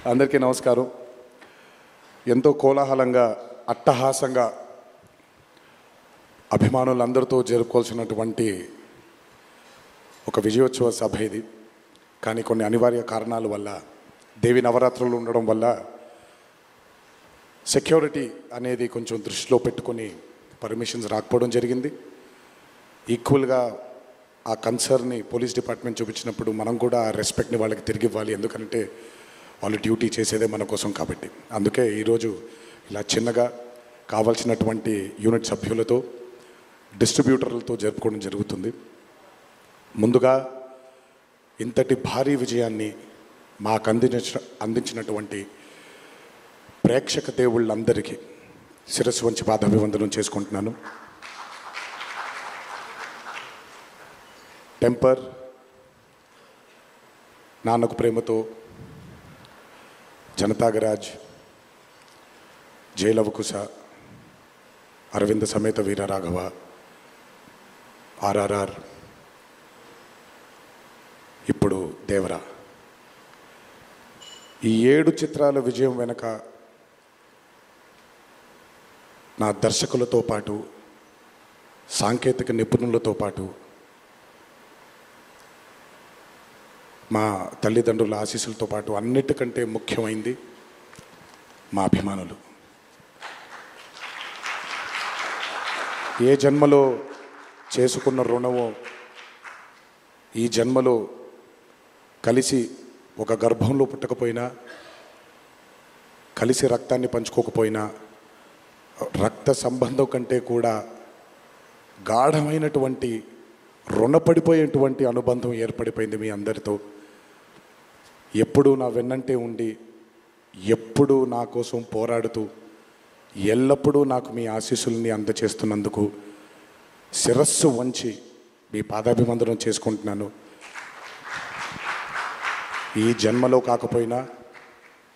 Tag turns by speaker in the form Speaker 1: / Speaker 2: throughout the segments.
Speaker 1: అందరికీ నమస్కారం. ఎంతో కోలాహలంగా అట్టహాసంగా అభిమానులందరితో జరుపుకోవాల్సినటువంటి ఒక విజయోత్సవ సభ ఇది. కానీ కొన్ని అనివార్య కారణాల వల్ల, దేవి నవరాత్రులు ఉండడం వల్ల సెక్యూరిటీ అనేది కొంచెం దృష్టిలో పెట్టుకొని పర్మిషన్స్ రాకపోవడం జరిగింది. ఈక్వల్గా ఆ కన్సర్న్ని పోలీస్ డిపార్ట్మెంట్ చూపించినప్పుడు మనం కూడా ఆ రెస్పెక్ట్ని వాళ్ళకి తిరిగి ఇవ్వాలి. ఎందుకంటే వాళ్ళు డ్యూటీ చేసేదే మన కోసం కాబట్టి. అందుకే ఈరోజు ఇలా చిన్నగా కావాల్సినటువంటి యూనిట్ సభ్యులతో, డిస్ట్రిబ్యూటర్లతో జరుపుకోవడం జరుగుతుంది. ముందుగా ఇంతటి భారీ విజయాన్ని మాకు అందించినటువంటి ప్రేక్షక దేవుళ్ళందరికీ శిరస్సు వంచి పాదాభివందనం చేసుకుంటున్నాను. టెంపర్, నాన్నకు ప్రేమతో, జనతాగరాజ్, జయలవకుశ, అరవింద సమేత వీర రాఘవ, ఆర్ఆర్ఆర్, ఇప్పుడు దేవరా, ఈ 7 చిత్రాల విజయం వెనక నా దర్శకులతో పాటు, సాంకేతిక నిపుణులతో పాటు, మా తల్లిదండ్రుల ఆశీస్సులతో పాటు అన్నిటికంటే ముఖ్యమైంది మా అభిమానులు. ఏ జన్మలో చేసుకున్న రుణమో ఈ జన్మలో కలిసి ఒక గర్భంలో పుట్టకపోయినా, కలిసి రక్తాన్ని పంచుకోకపోయినా, రక్త సంబంధం కంటే కూడా గాఢమైనటువంటి రుణపడిపోయేటువంటి అనుబంధం ఏర్పడిపోయింది మీ అందరితో. ఎప్పుడూ నా వెన్నంటే ఉండి, ఎప్పుడూ నా కోసం పోరాడుతూ, ఎల్లప్పుడూ నాకు మీ ఆశీస్సుల్ని అందచేస్తున్నందుకు శిరస్సు వంచి మీ పాదాభివందనం చేసుకుంటున్నాను. ఈ జన్మలో కాకపోయినా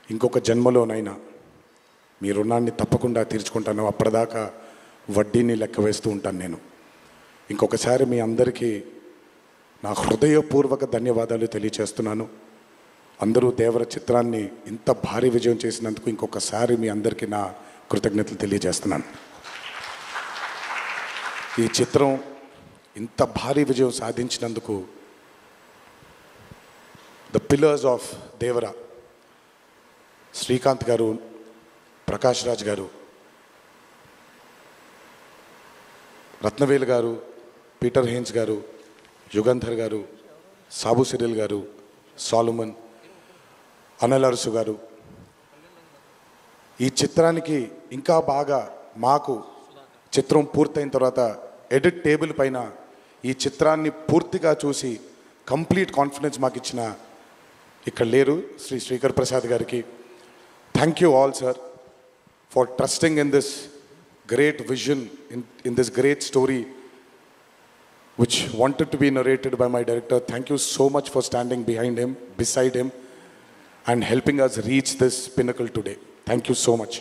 Speaker 1: ఇంకొక జన్మలోనైనా మీ రుణాన్ని తప్పకుండా తీర్చుకుంటాను. అప్పటిదాకా వడ్డీని లెక్క వేస్తూ ఉంటాను నేను. ఇంకొకసారి మీ అందరికీ నా హృదయపూర్వక ధన్యవాదాలు తెలియచేస్తున్నాను. అందరూ దేవర చిత్రాన్ని ఇంత భారీ విజయం చేసినందుకు ఇంకొకసారి మీ అందరికీ నా కృతజ్ఞతలు తెలియజేస్తున్నాను. ఈ చిత్రం ఇంత భారీ విజయం సాధించినందుకు ద పిల్లర్స్ ఆఫ్ దేవర, శ్రీకాంత్ గారు, ప్రకాష్ రాజ్ గారు, రత్నవేలు గారు, పీటర్ హెయిన్స్ గారు, యుగంధర్ గారు, సాబు సిరిల్ గారు, సాలుమన్, అనిల్ అరుసు గారు, ఈ చిత్రానికి ఇంకా బాగా మాకు చిత్రం పూర్తయిన తర్వాత ఎడిట్ టేబుల్ పైన ఈ చిత్రాన్ని పూర్తిగా చూసి కంప్లీట్ కాన్ఫిడెన్స్ మాకు ఇచ్చిన, ఇక్కడ లేరు, శ్రీ శ్రీకర్ ప్రసాద్ గారికి thank you all sir for trusting in this great vision, in this great story which wanted to be narrated by my director. Thank you so much for standing behind him, beside him, and helping us reach this pinnacle today. Thank you so much.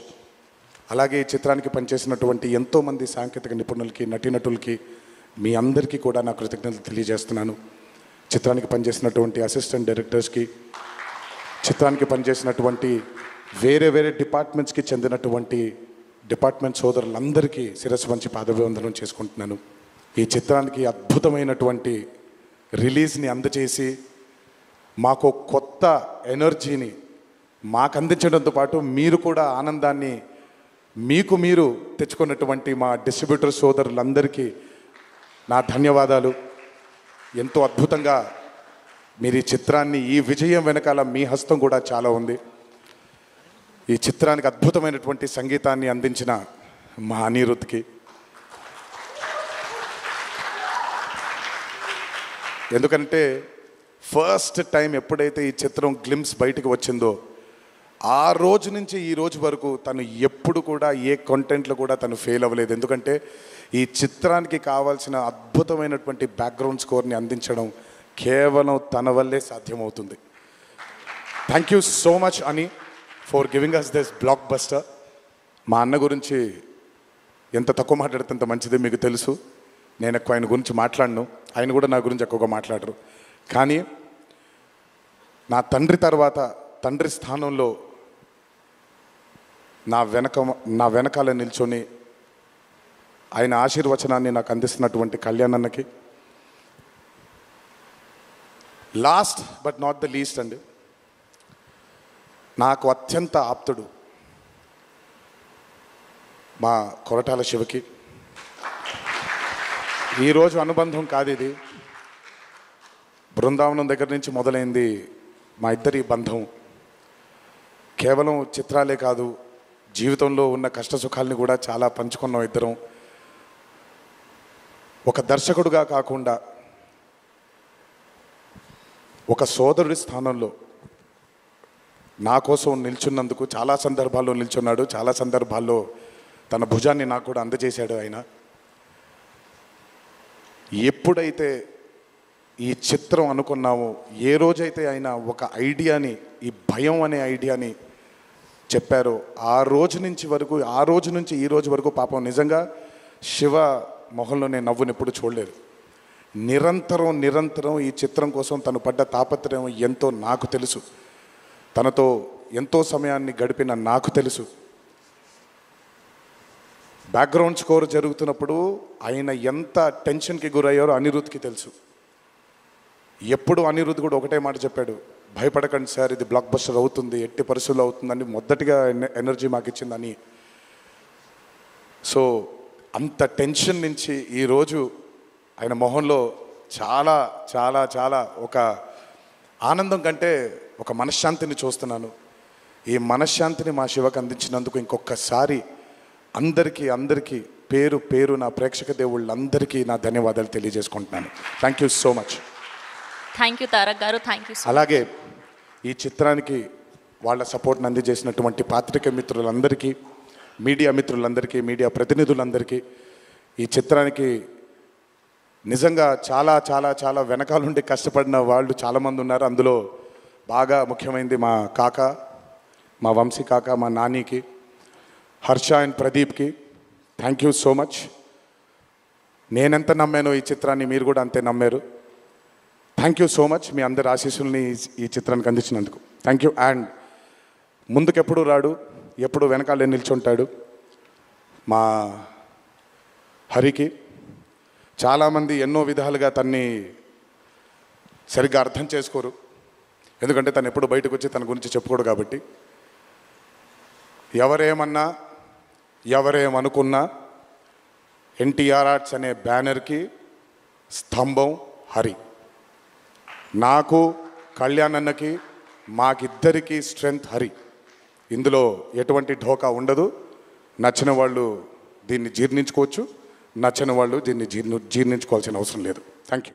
Speaker 1: అలాగే ఈ చిత్రానికి పనిచేసినటువంటి ఎంతోమంది సాంకేతిక నిపుణులకి, నటీనటులకి, మీ అందరికీ కూడా నా కృతజ్ఞతలు తెలియజేస్తున్నాను. చిత్రానికి పనిచేసినటువంటి అసిస్టెంట్ డైరెక్టర్స్కి, చిత్రానికి పనిచేసినటువంటి వేరే వేరే డిపార్ట్మెంట్స్కి చెందినటువంటి డిపార్ట్మెంట్ సోదరులందరికీ శిరస్సు వంచి పాదాభివందనం చేసుకుంటున్నాను. ఈ చిత్రానికి అద్భుతమైనటువంటి రిలీజ్ని అందచేసి మాకు కొత్త ఎనర్జీని మాకు అందించడంతో పాటు మీరు కూడా ఆనందాన్ని మీకు మీరు తెచ్చుకున్నటువంటి మా డిస్ట్రిబ్యూటర్ సోదరులందరికీ నా ధన్యవాదాలు. ఎంతో అద్భుతంగా మీరు ఈ చిత్రాన్ని, ఈ విజయం వెనకాల మీ హస్తం కూడా చాలా ఉంది. ఈ చిత్రానికి అద్భుతమైనటువంటి సంగీతాన్ని అందించిన మా అనిరుద్ధ్కి, ఎందుకంటే ఫస్ట్ టైం ఎప్పుడైతే ఈ చిత్రం గ్లిమ్స్ బయటకు వచ్చిందో ఆ రోజు నుంచి ఈ రోజు వరకు తను ఎప్పుడు కూడా ఏ కంటెంట్లో కూడా తను ఫెయిల్ అవ్వలేదు. ఎందుకంటే ఈ చిత్రానికి కావాల్సిన అద్భుతమైనటువంటి బ్యాక్గ్రౌండ్ స్కోర్ని అందించడం కేవలం తన వల్లే సాధ్యమవుతుంది. థ్యాంక్ యూ సో మచ్ అని for giving us this blockbuster. మా అన్న గురించి ఎంత తక్కువ మాట్లాడితే అంత మంచిది, మీకు తెలుసు. నేను ఎక్కువ ఆయన గురించి మాట్లాడను, ఆయన కూడా నా గురించి ఎక్కువగా మాట్లాడరు. కానీ నా తండ్రి తర్వాత తండ్రి స్థానంలో నా వెనకాల నిల్చొని ఆయన ఆశీర్వచనాన్ని నాకు అందిస్తున్నటువంటి కళ్యాణ్ అన్నకి, last but not the least అండి, నాకు అత్యంత ఆప్తుడు మా కొరటాల శివకి. ఈరోజు అనుబంధం కాదు ఇది, బృందావనం దగ్గర నుంచి మొదలైంది మా ఇద్దరి బంధం. కేవలం చిత్రాలే కాదు, జీవితంలో ఉన్న కష్ట సుఖాలని కూడా చాలా పంచుకున్నాం ఇద్దరం. ఒక దర్శకుడుగా కాకుండా ఒక సోదరుడి స్థానంలో నా కోసం నిల్చున్నందుకు చాలా సందర్భాల్లో నిల్చున్నాడు, చాలా సందర్భాల్లో తన భుజాన్ని నాకు కూడా అందజేశాడు ఆయన. ఎప్పుడైతే ఈ చిత్రం అనుకున్నామో, ఏ రోజైతే ఆయన ఒక ఐడియాని, ఈ భయం అనే ఐడియాని చెప్పారో, ఆ రోజు నుంచి ఈ రోజు వరకు పాపం నిజంగా శివ మొహంలో నేను నవ్వుని ఎప్పుడు చూడలేదు. నిరంతరం ఈ చిత్రం కోసం తను పడ్డ తాపత్రయం ఎంతో నాకు తెలుసు. తనతో ఎంతో సమయాన్ని గడిపిన నాకు తెలుసు. బ్యాక్గ్రౌండ్ స్కోర్ జరుగుతున్నప్పుడు ఆయన ఎంత టెన్షన్కి గురయ్యారో అనిరుద్ధ్కి తెలుసు. ఎప్పుడు అనిరుద్ధ్ కూడా ఒకటే మాట చెప్పాడు, భయపడకండి సార్, ఇది బ్లాక్ బస్టర్ అవుతుంది, ఎట్టి పరిస్థితుల్లో అవుతుందని మొదటిగా ఎనర్జీ మాకు ఇచ్చిందని. సో అంత టెన్షన్ నుంచి ఈరోజు ఆయన మొహంలో చాలా చాలా చాలా ఒక ఆనందం కంటే ఒక మనశ్శాంతిని చూస్తున్నాను. ఈ మనశ్శాంతిని మా శివకు అందించినందుకు ఇంకొకసారి అందరికీ పేరు నా ప్రేక్షక దేవుళ్ళందరికీ నా ధన్యవాదాలు తెలియజేసుకుంటున్నాను. Thank you so much.
Speaker 2: Thank you Tarak గారు, థ్యాంక్ యూ.
Speaker 1: అలాగే ఈ చిత్రానికి వాళ్ళ సపోర్ట్ని అందజేసినటువంటి పాత్రిక మిత్రులందరికీ, మీడియా మిత్రులందరికీ, మీడియా ప్రతినిధులందరికీ, ఈ చిత్రానికి నిజంగా చాలా చాలా చాలా వెనకాలండి కష్టపడిన వాళ్ళు చాలామంది ఉన్నారు. అందులో బాగా ముఖ్యమైనది మా కాక, మా వంశీ కాక, మా నానికి, హర్ష అండ్ ప్రదీప్కి థ్యాంక్ యూ సో మచ్. నేనెంత నమ్మానో ఈ చిత్రాన్ని మీరు కూడా అంతే నమ్మారు. Thank you so much. మీ అందరి ఆశీస్సుల్ని ఈ చిత్రానికి అందించినందుకు థ్యాంక్ యూ. అండ్ ముందుకెప్పుడు రాడు, ఎప్పుడు వెనకాలే నిల్చుంటాడు మా హరికి. చాలామంది ఎన్నో విధాలుగా తన్ని సరిగ్గా అర్థం చేసుకోరు, ఎందుకంటే తను ఎప్పుడు బయటకు వచ్చి తన గురించి చెప్పుకోడు కాబట్టి. ఎవరేమన్నా ఎవరేమనుకున్నా ఎన్టీఆర్ ఆర్ట్స్ అనే బ్యానర్కి స్తంభం హరి. నాకు, కళ్యాణ్ అన్నకి, మాకిద్దరికీ స్ట్రెంగ్త్ హరి. ఇందులో ఎటువంటి ఢోకా ఉండదు. నచ్చిన వాళ్ళు దీన్ని జీర్ణించుకోవచ్చు, నచ్చని వాళ్ళు దీన్ని జీర్ణించుకోవాల్సిన అవసరం లేదు. Thank you.